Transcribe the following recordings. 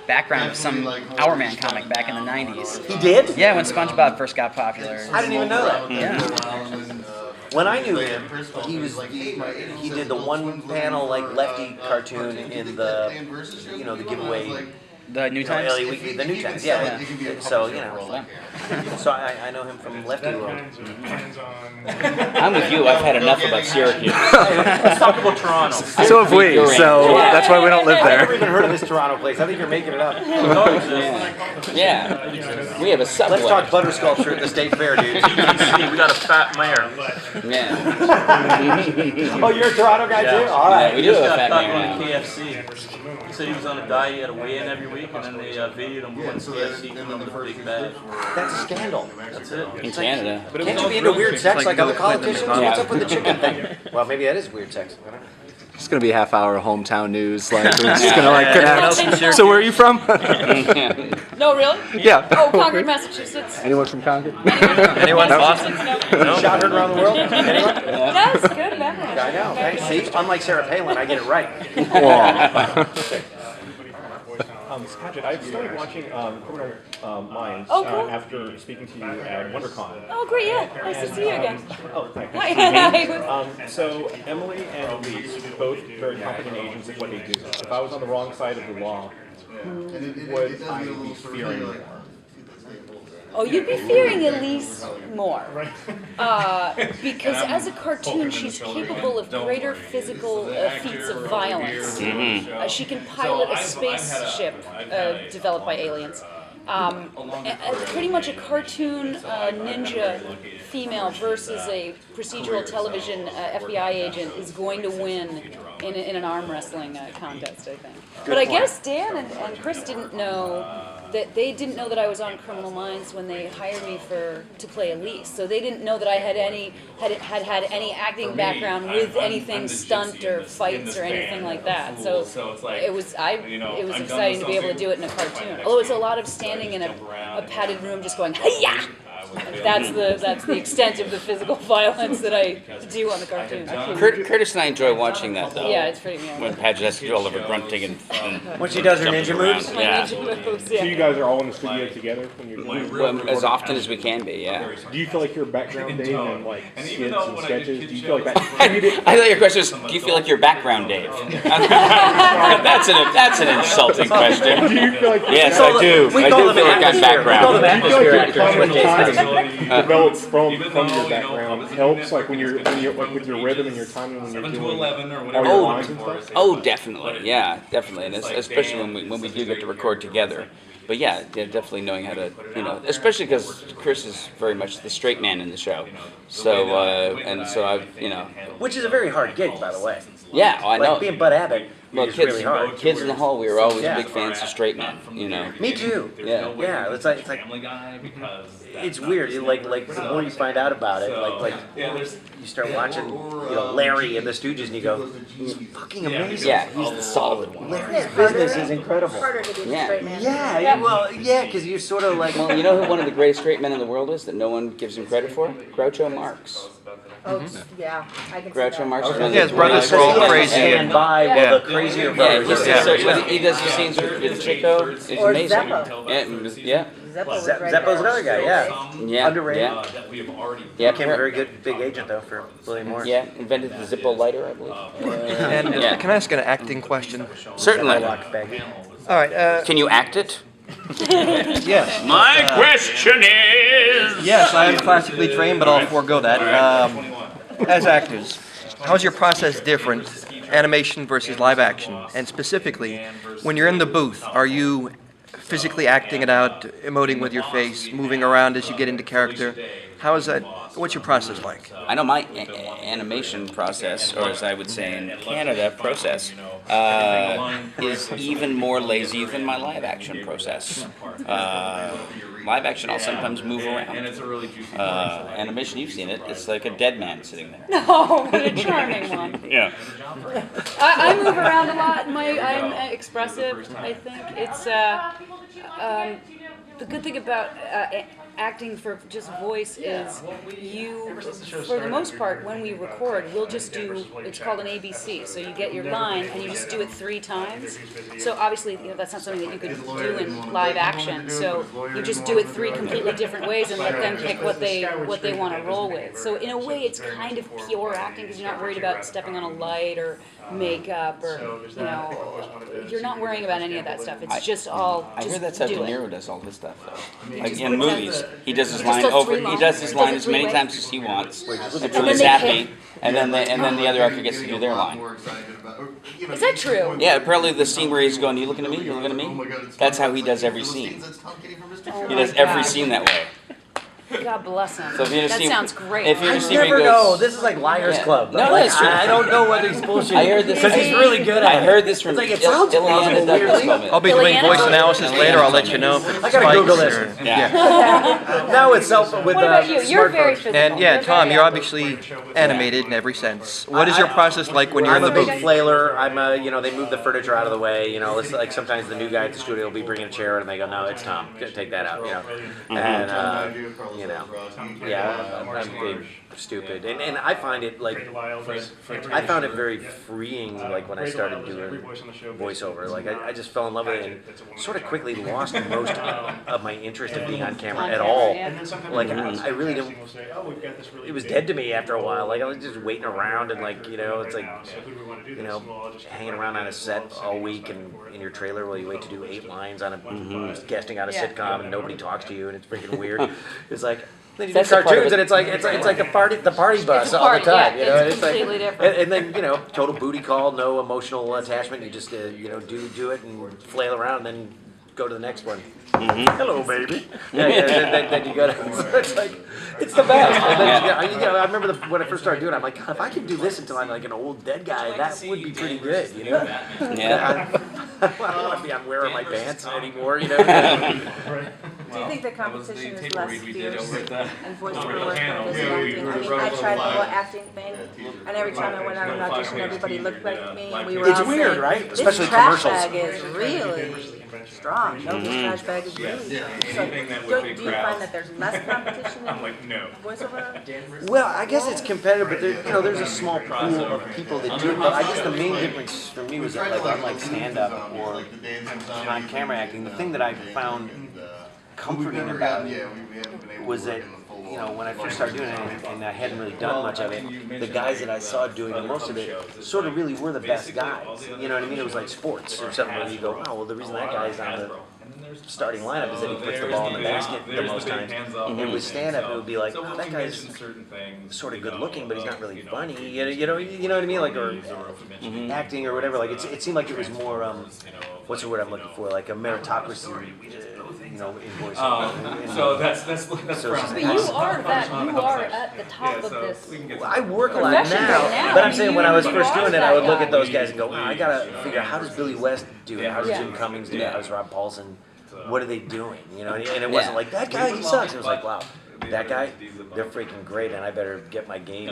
background of some Hour Man comic back in the 90s. He did? Yeah, when SpongeBob first got popular. I didn't even know that. Yeah. When I knew him, he did the one panel like lefty cartoon in the the giveaway. The New Times? LA Weekly, the New Times, yeah. So, so I know him from Lefty World. I'm with you. I've had enough about Syracuse. Let's talk about Toronto. So have we, so that's why we don't live I've never there. even heard of this Toronto place. I think you're making it up. Yeah. We have a subway. Let's talk butter sculpture at the State Fair, dude. We got a fat mayor. Yeah. Oh, you're a Toronto guy too? All Yeah, right. we do have a Got fat caught mayor going now. to KFC. He said he was on a diet, he had to weigh in every week, and then they videoed him going to KFC eating the big bag. That's a scandal. That's it. In Canada. Can't you be into weird sex like other politicians? Yeah. What's up with the chicken thing? Well, maybe that is weird sex. I don't know. It's gonna be a half hour of hometown news. Like we're just gonna connect. So where are you from? No, really? Yeah. Oh, Concord, Massachusetts. Anyone from Concord? Anyone? Boston? No. Shot heard around the world? Anyone? Yes, good memory. I know. Thanks. See, unlike Sarah Palin, I get it right. Patrick, I started watching Criminal Minds Oh, cool. after speaking to you at WonderCon. Oh, great, yeah. Nice to see you again. Oh, thank you. Hi. So Emily and Elise, both very competent agents at what they do. If I was on the wrong side of the law, would I be fearing more? Oh, you'd be fearing Elise more. Because as a cartoon, she's capable of greater physical feats of violence. She can pilot a spaceship developed by aliens. Pretty much a cartoon ninja female versus a procedural television FBI agent is going to win in an arm wrestling contest, I think. But I guess Dan and Chris didn't know that I was on Criminal Minds when they hired me to play Elise. So they didn't know that I had any acting background with anything stunt or fights or anything like that. So it was exciting to be able to do it in a cartoon. Although it's a lot of standing in a padded room just going hi-ya! That's the extent of the physical violence that I do on the cartoon. Curtis and I enjoy watching that, though. Yeah, it's pretty. Yeah. When Paget has to do all of her grunting and When she does her ninja moves? Yeah. So you guys are all in the studio together when you're Well, as often as we can be, yeah. Do you feel like your background, Dave, and like skits and sketches? Do you feel like that? I thought your question was, do you feel like your background, Dave? That's an insulting question. Do you feel like Yes, I do. I do feel like I'm background. Atmosphere actors. Developed from your background helps, like when you're like with your rhythm and your timing when you're doing all your lines and stuff. Oh, definitely, yeah, definitely, and especially when we do get to record together. But yeah, definitely knowing how to, especially because Chris is very much the straight man in the show. So so I've, Which is a very hard gig, by the way. Yeah, I know. Like being Bud Abbott is really hard. Kids in the Hall, we were always big fans of straight men, Me too. Yeah. Yeah, it's like it's weird. Like the more you find out about it, like you start watching, Larry and the Stooges, and you go, he's fucking amazing. Yeah, he's the solid one. Larry's business is incredible. Harder to be Yeah. straight man. Yeah, because you're sort of like. Well, you know who one of the greatest straight men in the world is that no one gives him credit for? Groucho Marx. Oh, yeah, I can see Groucho that. Marx. Yeah, his brothers were all crazy. Stand by while the crazier Yeah, brothers. he does the scenes with Chico. It's Or amazing. Zeppo. Yeah. Zeppo was right Zeppo's there. another guy, yeah. Yeah. Underrated. Yeah. Became a very good big agent though for William Morris. Yeah, invented the Zippo lighter, I believe. And Yeah. can I ask an acting question? Certainly. All right. Can you act it? Yes. My question is... Yes, I am classically trained, but I'll forego that. As actors, how is your process different, animation versus live action? And specifically, when you're in the booth, are you physically acting it out, emoting with your face, moving around as you get into character? How is that? What's your process like? I know my animation process, or as I would say in Canada, process, is even more lazy than my live action process. Live action, I'll sometimes move around. Animation, you've seen it. It's like a dead man sitting there. No, what a charming one. Yeah. I move around a lot. I'm expressive, I think. It's the good thing about acting for just voice is you, for the most part, when we record, we'll just do, it's called an ABC. So you get your line and you just do it 3 times. So obviously, that's not something that you could do in live action. So you just do it 3 completely different ways and let them pick what they want to roll with. So in a way, it's kind of pure acting because you're not worried about stepping on a light or makeup or, you're not worrying about any of that stuff. It's just all, I just hear that's how De do it. Niro does all this stuff though. Like in movies, he does his Just line does over. 3 He lines. does his Does line it as many 3 times as he wants until then he's they happy, pick. and then the other actor gets to do their line. Is that true? Yeah, apparently the scene where he's going, "You looking at me? You looking at me?" That's how he does every scene. He does every scene that way. God bless him. So if you That see- sounds great. if you I see where he never goes- know. This is like Liars Yeah. Club. No, Like, that's true. I don't know whether he's bullshitting. I heard this because he's really good at I it. heard this from It's like it sounds Ileana possible, Douglas weirdly. told me. I'll be doing Ileana? voice analysis later. I'll let you know if it I gotta Google spikes this. or- Yeah. Now it's self with What about you? You're very smartphones. physical. And yeah, You're Tom, very you're active. obviously animated in every sense. What is your process like when you're in I'm the a big booth? flailer. I'm a, they move the furniture out of the way. It's like sometimes the new guy at the studio will be bringing a chair and they go, no, it's Tom. Take that out. And I'm big, stupid, and I find it like I found it very freeing. Like when I started doing voiceover, like I just fell in love with it and sort of quickly lost most of my interest in being on camera at all. Like I really didn't. It was dead to me after a while. Like I was just waiting around and it's like hanging around on a set all week and in your trailer while you wait to do 8 lines on a guesting on a sitcom and nobody talks to you and it's freaking weird. It's like. Then you do That's the part of cartoons it. and it's like the party bus It's a all the party, time. yeah, And it's it's like, completely different. and then total booty call, no emotional attachment. You just do it and flail around, and then go to the next one. Hello, baby. Then you go to. So it's like it's the best. And then, I remember when I first started doing it, I'm like, God, if I could do this until I'm like an old dead guy, that would be pretty good. Yeah. I don't want to be on wearing my pants anymore. Do you think the competition is less fierce in voiceover work than it is in acting? I mean, I tried the whole acting thing, and every time I went out and auditioned, everybody looked like me, and we were It's all weird, saying, right? This Especially trash commercials. bag is really strong. No, this trash bag is really strong. So, do you find that there's less competition in voiceover? Well, I guess it's competitive, but there's a small pool of people that do it. But I guess the main difference for me was that, like, unlike stand-up or on-camera acting, the thing that I found comforting about it was that, when I first started doing it, and I hadn't really done much of it, the guys that I saw doing the most of it sort of really were the best guys. You know what I mean? It was like sports or something where you go, oh, well, the reason that guy's on the starting lineup is that he puts the ball in the basket the most times. And with stand-up, it would be like, oh, that guy's sort of good looking, but he's not really funny. You know what I mean? Like, or acting or whatever. Like, it seemed like it was more, what's the word I'm looking for? Like a meritocracy, in voiceover. So that's But you are at the top of this. I work a lot Profession right now, now. but I'm saying when I was You first are doing it, I would that look guy. at those guys and go, wow, I gotta figure out how does Billy West do it? How does Yeah. Jim Cummings do it? How does Rob Paulson? What are they doing? And it wasn't like that guy, he sucks. It was like, wow, that guy, they're freaking great, and I better get my game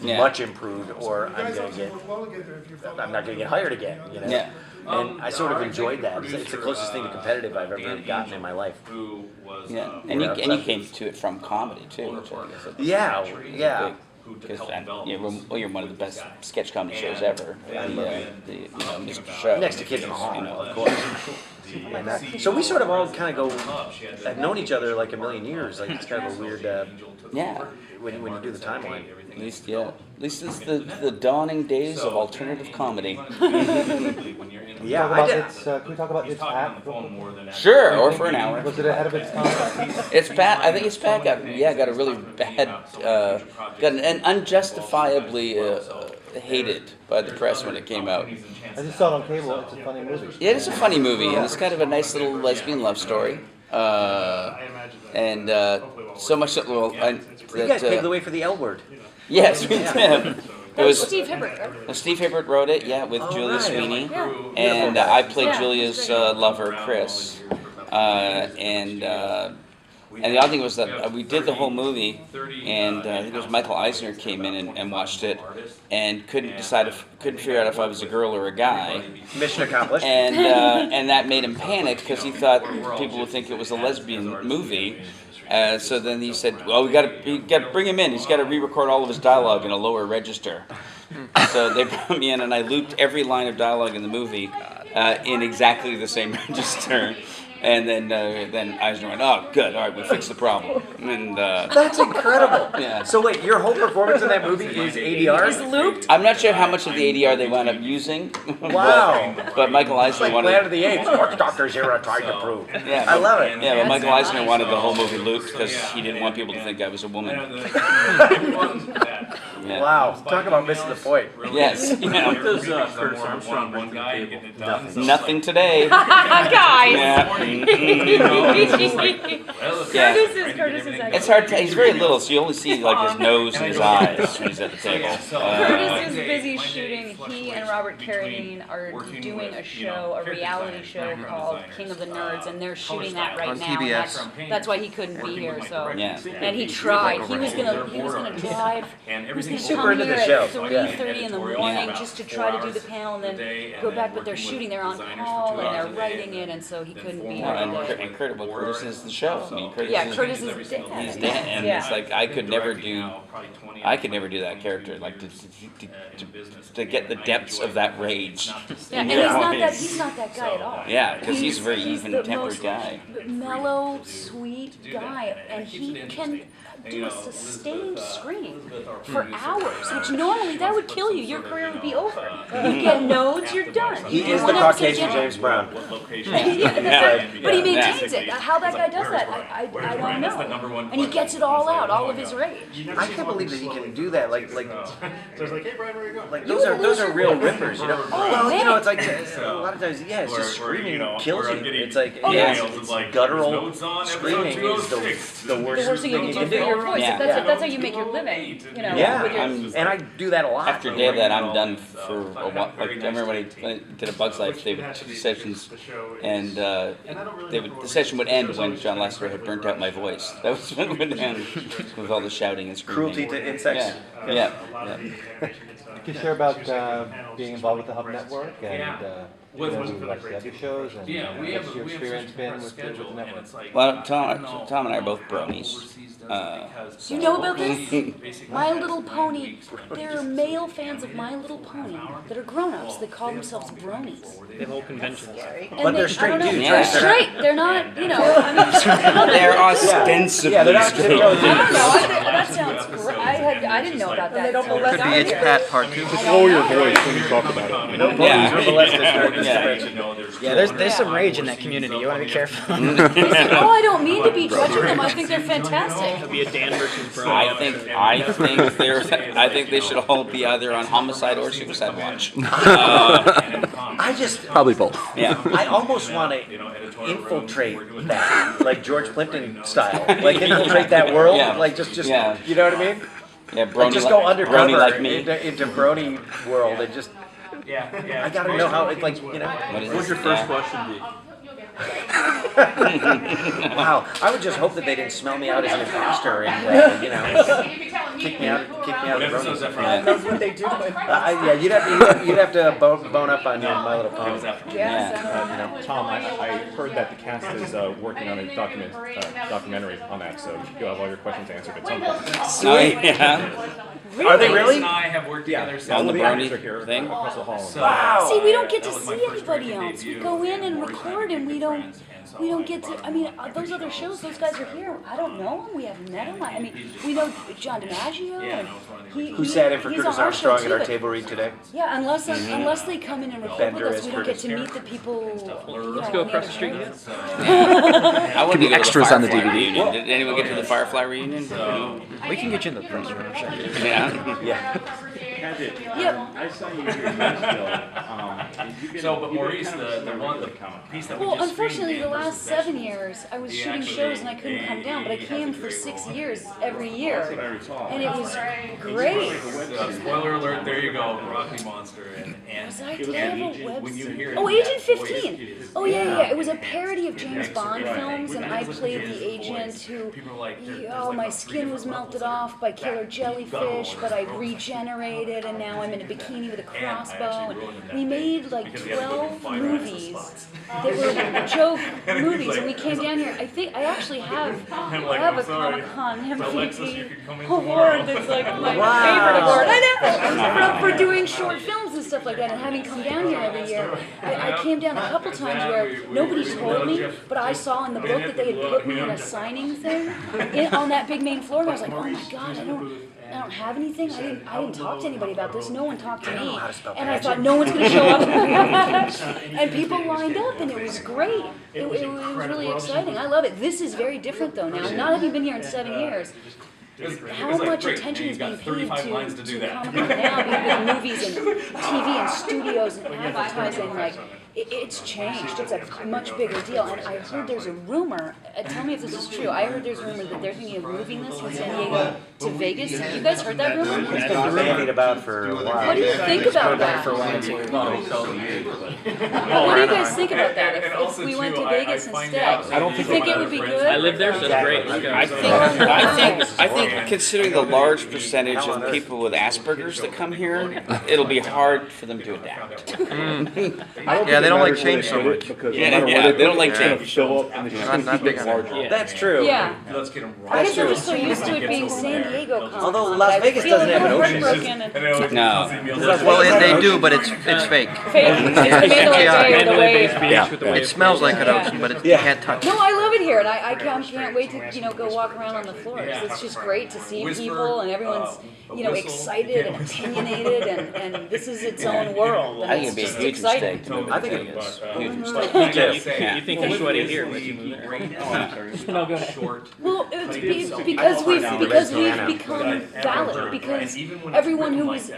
Yeah. much improved, or I'm not gonna get hired again. Yeah. And I sort of enjoyed that. It's the closest thing to competitive I've ever gotten in my life. Yeah. And you came to it from comedy too, which I guess is Yeah. Because you're one of the best sketch comedy shows ever. The musical show. Next to Kids in the Hall, of course. So we sort of all kind of have known each other like a million years. Like it's kind of a weird, Yeah. when you do the timeline. At least it's the dawning days of alternative comedy. Yeah, I did. Can we talk about its app? Sure, or for an hour. Was it ahead of its time? It's bad. I think it's bad. Got a really bad, got an unjustifiably hated by the press when it came out. I just saw it on cable. It's a funny movie. Yeah, it's a funny movie, and it's kind of a nice little lesbian love story. And so much that You guys paved the way for the L word. yes, we did. It was Steve Hibbert, right? Steve Hibbert wrote it, yeah, with Julia right. Sweeney, Yeah. and I played Yeah, Julia's he's great. lover, Chris, and And the odd thing was that we did the whole movie, and I think it was Michael Eisner came in and watched it, and couldn't figure out if I was a girl or a guy, Mission accomplished. and that made him panic because he thought people would think it was a lesbian movie. So then he said, "Well, we got to bring him in. He's got to re-record all of his dialogue in a lower register." So they brought me in, and I looped every line of dialogue in the movie in exactly the same register. And then Eisner went, "Oh, good. All right, we fixed the problem." And That's incredible. Yeah. So wait, your whole performance in that movie is ADR? Is looped? I'm not sure how much of the ADR they wound up using. Wow. But Michael It's Eisner like wanted. Planet of the Apes. What Doctor Zero tried to prove. Yeah, I love it. Yeah, but Michael Eisner wanted the whole movie looped because he didn't want people to think I was a woman. Yeah. Wow. Talk about missing the point. Yes. What Yeah. does Curtis Armstrong bring to the table? Nothing today. Guys. Yeah. Yeah. Curtis is actually. It's hard to, he's very little, so you only see like his nose and his eyes when he's at the table. Curtis is busy shooting. He and Robert Carradine are doing a show, a reality show called King of the Nerds, and they're shooting that right On now. And TBS. that's why he couldn't be here. So, Yeah. and he tried. He was gonna drive. He was gonna super come into here the show. at 3:30 in the morning just to try to do the panel and then go back. But they're shooting. They're on call and they're writing it, and so he couldn't be here today. And Curtis is the show. I mean, Curtis Yeah, is, Curtis is he's dead. dead, and Yeah. it's like I could never do that character, like to get the depths of that rage. Yeah, and he's not that guy at all. Yeah, because he's a very the even-tempered most guy. mellow, sweet guy, and he can do a sustained scream for hours, which normally that would kill you. Your career would be over. You get nodes, you're done. He You is do the one episode, Caucasian you- James Brown. Yeah, that's right. But he maintains it. How that guy does that, I don't know. And he gets it all out, all of his rage. I can't believe that he can do that. Like So it's like, hey Brian, where are you going? Like You those would are lose real your- rippers, you know. Oh, Well, you know, man. it's like a lot of times, yeah, it's just screaming kills you. It's like Oh, yeah. it's guttural screaming is the worst The worst thing you can do for your voice. Yeah. That's how you make your living, you know. Yeah, with your, and I do that a lot. After a day of that, I'm done for a while. Like, I remember when I did a Bug's Life, they would do sessions, and the session would end when John Lasseter had burnt out my voice. That was when it would end, with all the shouting and screaming. Cruelty to insects. Yeah. Can you share about being involved with the Hub Network and you watch the other shows and what's your experience been with the network? Well, Tom and I are both bronies. Do you know about this? My Little Pony. There are male fans of My Little Pony that are grown-ups that call themselves bronies. They have whole conventions. And But they're I straight don't know, dudes, Yeah. They're right? straight. They're not, you know. I mean, They're ostensibly Yeah, they're not straight. typical I don't know. dudes. I think that sounds great. I didn't know about that. they don't until molest we Could got be It's here. Pat Part 2. Just lower your voice when you talk about it. No ponies were molested during this Yeah. convention. Yeah, there's some rage in that community. You want to be careful. Oh, I don't mean to be judging them. I think they're fantastic. Be a Dan versus Bro. I think they should all be either on homicide or suicide watch. I just Probably both. Yeah. I almost want to infiltrate that, like George Plimpton style, like infiltrate that world, Yeah. like just Yeah. you know what I mean? Yeah, Like brony just go brony undercover like me. into Brony world and just. I gotta know how it like you know. What is What's this? your first Yeah. question be? Wow, I would just hope that they didn't smell me out as an imposter and you know kick me out of Brony. That's what they do. Yeah, you'd have to bone up on your My Little Pony. Yes. Tom, I heard that the cast is working on a documentary on that, so you'll have all your questions answered at some point. Oh, yeah. Are they really? I have worked together Yeah, On the all actors Brony are here thing? across the hall. Wow. See, we don't get to see anybody else. We go in and record, and we don't get to. I mean, those other shows, those guys are here. I don't know them. We haven't met them. I mean, we know John DiMaggio, and Who sat in for he's Curtis on our show Armstrong at too, our but- table read today? Yeah, unless they come in and record Bender with us, as we don't get Curtis. to meet the people. Let's go across the street. I want to go to extras on the Firefly DVD. reunion. Did anyone get to the Firefly reunion? We can get you in the press room. Sure. Yeah. Yeah. Yep. I saw you here yesterday. So, but Maurice, the piece that we Well, just unfortunately, screened the versus last 7 years, I was shooting shows and I couldn't come down, but I came for 6 years every year, and it was great. Spoiler alert, there you go, Rocky Monster. Was I? Did I have a web when you series? hear Oh, it, Agent that 15. voice Oh yeah. It was a parody of James Bond films, and I played the agent who, People are like, oh, my skin was melted off by killer jellyfish, but I regenerated, and now I'm in a bikini with a crossbow. And we made like 12 movies that were joke movies, and we came down here. I actually have a Comic-Con MVP award that's like my favorite award. I know for doing short films and stuff like that, and having come down here every year. I came down a couple times where nobody told me, but I saw in the book that they had put me in a signing thing on that big main floor, and I was like, oh my god, I don't have anything. I didn't talk to anybody about this. No one talked to me, and I thought no one's going to show up. And people lined up, and it was great. It was really exciting. I love it. This is very different though now. Not having been here in 7 years. How much attention is being paid to Comic-Con now with movies and TV and studios and advertising? Like, it's changed. It's a much bigger deal. And I heard there's a rumor, tell me if this is true, I heard there's a rumor that they're thinking of moving this from San Diego to Vegas. Have you guys heard that rumor? It's been bandied about for a while. What do you think about that? What do you guys think about that? If we went to Vegas instead, I don't you think it would be good? I live there, so it's great. Let's go. I think considering the large percentage of people with Asperger's that come here, it'll be hard for them to adapt. Yeah, they don't like change so much. Yeah, they don't like change. Show up and the Not big on it. That's true. Yeah. Let's get them I guess I'm just so used to it being San Diego Comic-Con. Although Las Vegas doesn't have an ocean. No. Well, they do, but it's fake. Fake. It's the Mandalay Bay with the wave. With the It smells like an ocean, but you can't touch No, it. I love it here, and I can't wait to go walk around on the floors. It's just great to see people, and everyone's excited and opinionated, and this is its own world. I And think it'd it's be a just huge exciting. mistake to move I to think it Vegas. is. Huge mistake. Me too. You think you're sweaty here, but you move there. Well, because we've become valid. Because everyone who was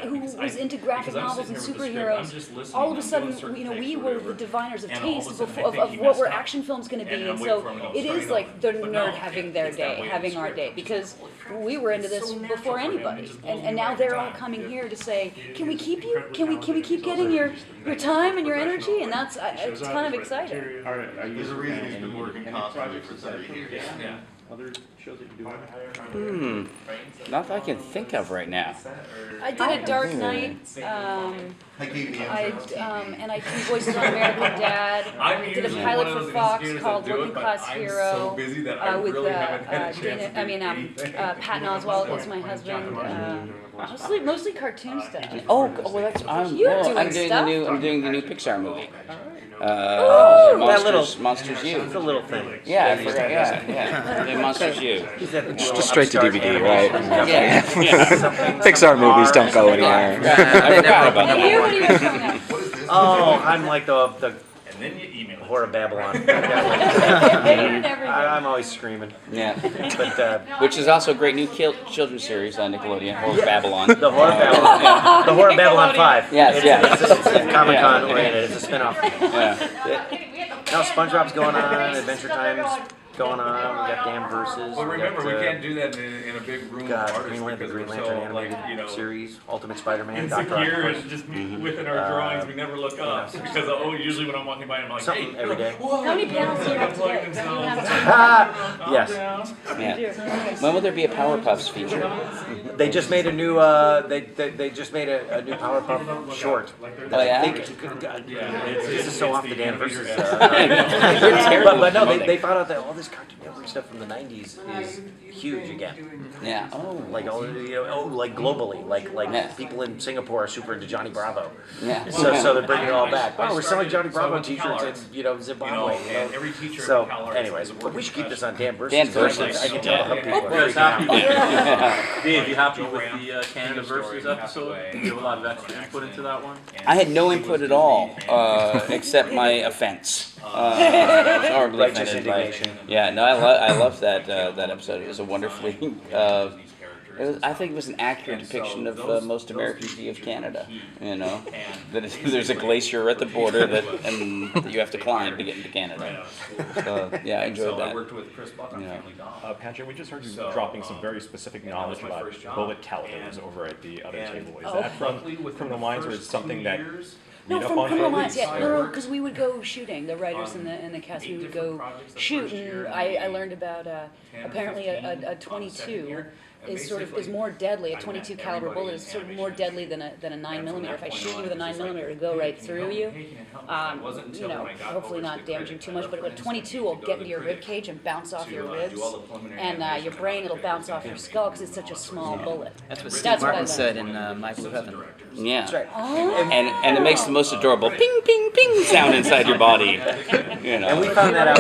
into graphic novels and superheroes, all of a sudden, we were the diviners of taste of what were action films going to be, and so it is like the nerd having their day, having our day, because we were into this before anybody, and now they're all coming here to say, can we keep you? Can we keep getting your time and your energy? And that's it's kind of exciting. There's a reason he's been working constantly for 30 years. Yeah. Other shows that you do? Not that I can think of right now. I did a Dark Knight, and I did voices on American Dad. I did a pilot for Fox called Working Class Hero with Patton Oswalt as my husband. Mostly cartoon stuff. Oh, that's I'm doing the new Pixar movie. Monsters U. It's a little thing. Yeah, I forgot. Yeah. The Monsters U. Just straight to DVD, right? Yeah. Pixar movies don't go anywhere. I forgot about And that. here, what do you have coming up? Oh, I'm like the And then you email whore of Babylon. I'm always screaming. Yeah. But Which is also a great new children's series on Nickelodeon, Horror of Babylon. the Whore of Babylon. The Whore of Babylon 5. Yes. It's Comic-Con oriented. It's a spinoff. Yeah. Now SpongeBob's going on. Adventure Time's going on. We got damn verses. But remember, we got, can't do that in a big room. God, of artists Green Lantern, because Green we're Lantern so, animated series, Ultimate Spider-Man, Dr. insecure Octopus. and just within our drawings, we never look up because usually when I'm walking by, I'm like, Something hey, every day. How many panels do you have today? Do you have Yes. Yeah. When will there be a Powerpuffs feature? They just made a new. They just made a new Powerpuff short. Oh, yeah? I think this is so off the damn verses. Terrible. But no, they found out that all this Cartoon Network stuff from the '90s is huge again. Yeah. Oh. Like like globally, like Yeah. people in Singapore are super into Johnny Bravo. Yeah. So they're bringing it all back. Wow, we're selling Johnny Bravo T-shirts in Zimbabwe. and every teacher So, in Colorado anyways, but we should keep this on Dan Versus. Dan Versus. I can tell how people are Yeah. freaking out. Dave, you happy with the Canada Versus episode? You have a lot of extra input into that one? I had no input at all, except my offense. Horribly Righteous offended by. indignation. Yeah, no, I loved that episode. It was a wonderfully I think it was an accurate depiction of most Americans' view of Canada. You know, that there's a glacier at the border and you have to climb to get into Canada. So yeah, I enjoyed that. You know. Patrick, we just heard you dropping some very specific knowledge about bullet calibers over at the other table. Is that from Criminal Minds, or is it something that No, from Criminal Minds, yeah. No, because we would go shooting. The writers and the cast, we would go shoot, and I learned about apparently a 22 is more deadly. A 22 caliber bullet is sort of more deadly than a 9mm. If I shoot you with a 9mm, it'll go right through you. You know, hopefully not damaging too much, but a 22 will get into your rib cage and bounce off your ribs, and your brain it'll bounce off your skull because it's such a small bullet. That's what Steve Martin said in My Blue Heaven. Yeah. That's right. Oh. And it makes the most adorable ping ping ping sound inside your body. You know. And we found that out.